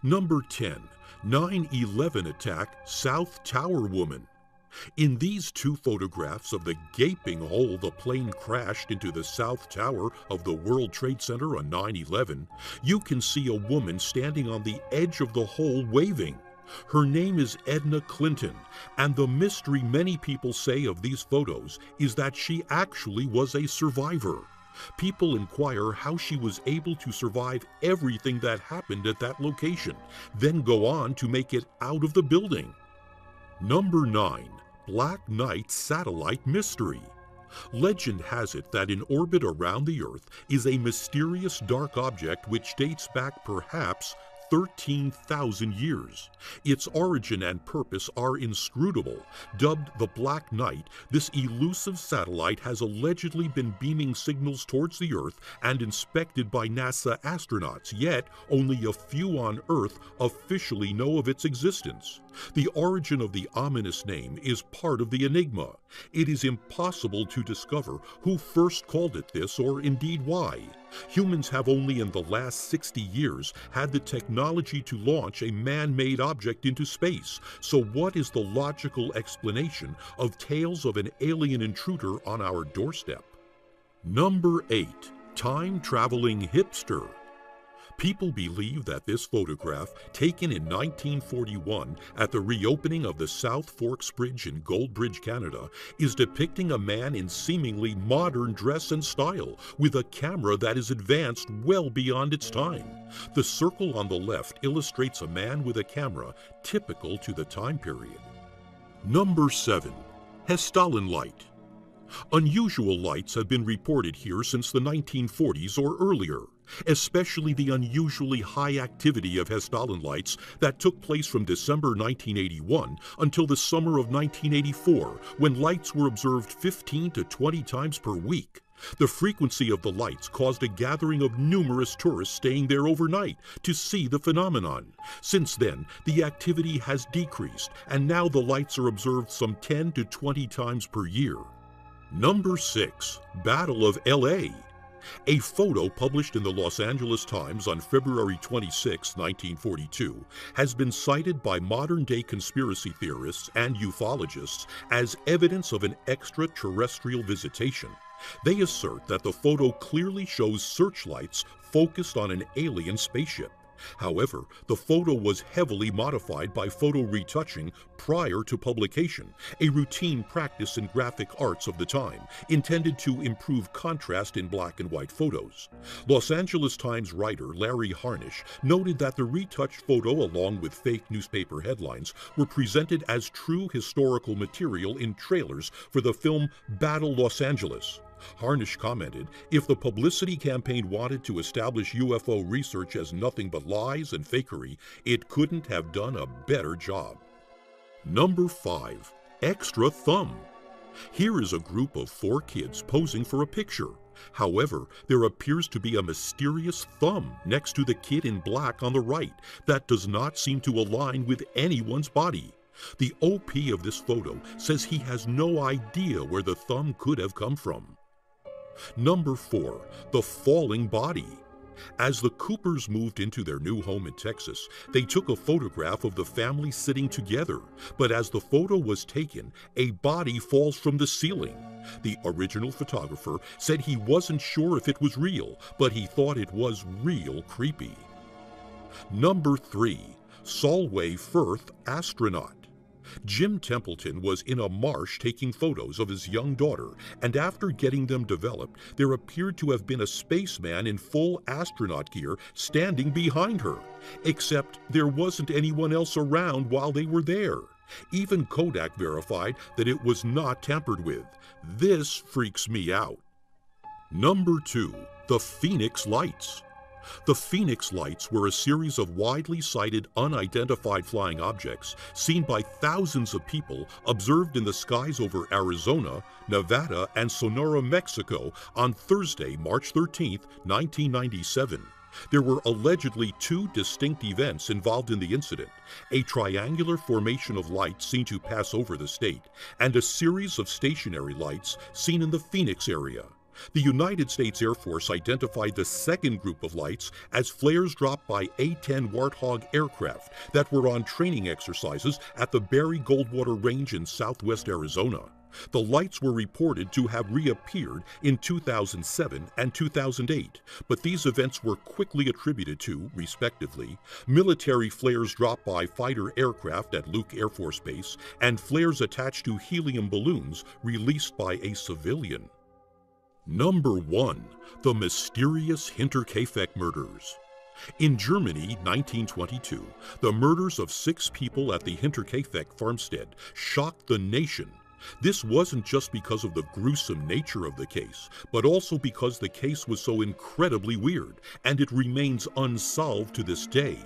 Number 10. 9/11 attack, South Tower woman. In these two photographs of the gaping hole the plane crashed into the South Tower of the World Trade Center on 9/11, you can see a woman standing on the edge of the hole waving. Her name is Edna Clinton, and the mystery many people say of these photos is that she actually was a survivor. People inquire how she was able to survive everything that happened at that location, then go on to make it out of the building. Number 9. Black Knight Satellite Mystery. Legend has it that in orbit around the Earth is a mysterious dark object which dates back perhaps 13,000 years. Its origin and purpose are inscrutable. Dubbed the Black Knight, this elusive satellite has allegedly been beaming signals towards the Earth and inspected by NASA astronauts, yet only a few on Earth officially know of its existence. The origin of the ominous name is part of the enigma. It is impossible to discover who first called it this or indeed why. Humans have only in the last 60 years had the technology to launch a man-made object into space. So what is the logical explanation of tales of an alien intruder on our doorstep? Number 8. Time-traveling hipster. People believe that this photograph, taken in 1941 at the reopening of the South Forks Bridge in Goldbridge, Canada, is depicting a man in seemingly modern dress and style, with a camera that is advanced well beyond its time. The circle on the left illustrates a man with a camera typical to the time period. Number 7. Hessdalen light. Unusual lights have been reported here since the 1940s or earlier, especially the unusually high activity of Hessdalen lights that took place from December 1981 until the summer of 1984, when lights were observed 15 to 20 times per week. The frequency of the lights caused a gathering of numerous tourists staying there overnight to see the phenomenon. Since then, the activity has decreased, and now the lights are observed some 10 to 20 times per year. Number 6. Battle of LA. A photo published in the Los Angeles Times on February 26, 1942, has been cited by modern-day conspiracy theorists and ufologists as evidence of an extraterrestrial visitation. They assert that the photo clearly shows searchlights focused on an alien spaceship. However, the photo was heavily modified by photo retouching prior to publication, a routine practice in graphic arts of the time, intended to improve contrast in black and white photos. Los Angeles Times writer Larry Harnish noted that the retouched photo, along with fake newspaper headlines, were presented as true historical material in trailers for the film Battle Los Angeles. Harnish commented, if the publicity campaign wanted to establish UFO research as nothing but lies and fakery, it couldn't have done a better job. Number 5. Extra thumb. Here is a group of 4 kids posing for a picture. However, there appears to be a mysterious thumb next to the kid in black on the right that does not seem to align with anyone's body. The OP of this photo says he has no idea where the thumb could have come from. Number 4. The falling body. As the Coopers moved into their new home in Texas, they took a photograph of the family sitting together, but as the photo was taken, a body falls from the ceiling. The original photographer said he wasn't sure if it was real, but he thought it was real creepy. Number 3. Solway Firth astronaut. Jim Templeton was in a marsh taking photos of his young daughter, and after getting them developed, there appeared to have been a spaceman in full astronaut gear standing behind her. Except there wasn't anyone else around while they were there. Even Kodak verified that it was not tampered with. This freaks me out. Number 2. The Phoenix Lights. The Phoenix Lights were a series of widely sighted unidentified flying objects seen by thousands of people observed in the skies over Arizona, Nevada, and Sonora, Mexico on Thursday, March 13, 1997. There were allegedly 2 distinct events involved in the incident: a triangular formation of lights seen to pass over the state, and a series of stationary lights seen in the Phoenix area. The United States Air Force identified the second group of lights as flares dropped by A-10 Warthog aircraft that were on training exercises at the Berry Goldwater Range in southwest Arizona. The lights were reported to have reappeared in 2007 and 2008, but these events were quickly attributed to, respectively, military flares dropped by fighter aircraft at Luke Air Force Base and flares attached to helium balloons released by a civilian. Number 1. The mysterious Hinterkaifeck murders. In Germany, 1922, the murders of 6 people at the Hinterkaifeck farmstead shocked the nation. This wasn't just because of the gruesome nature of the case, but also because the case was so incredibly weird, and it remains unsolved to this day.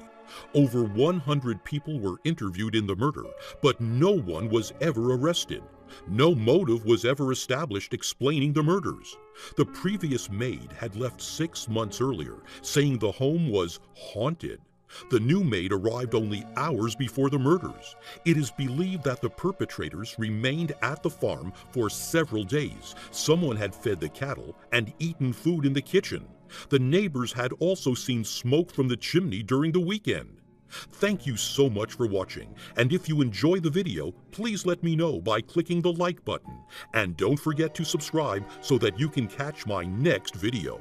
Over 100 people were interviewed in the murder, but no one was ever arrested. No motive was ever established explaining the murders. The previous maid had left 6 months earlier, saying the home was haunted. The new maid arrived only hours before the murders. It is believed that the perpetrators remained at the farm for several days. Someone had fed the cattle and eaten food in the kitchen. The neighbors had also seen smoke from the chimney during the weekend. Thank you so much for watching, and if you enjoy the video, please let me know by clicking the like button. And don't forget to subscribe so that you can catch my next video.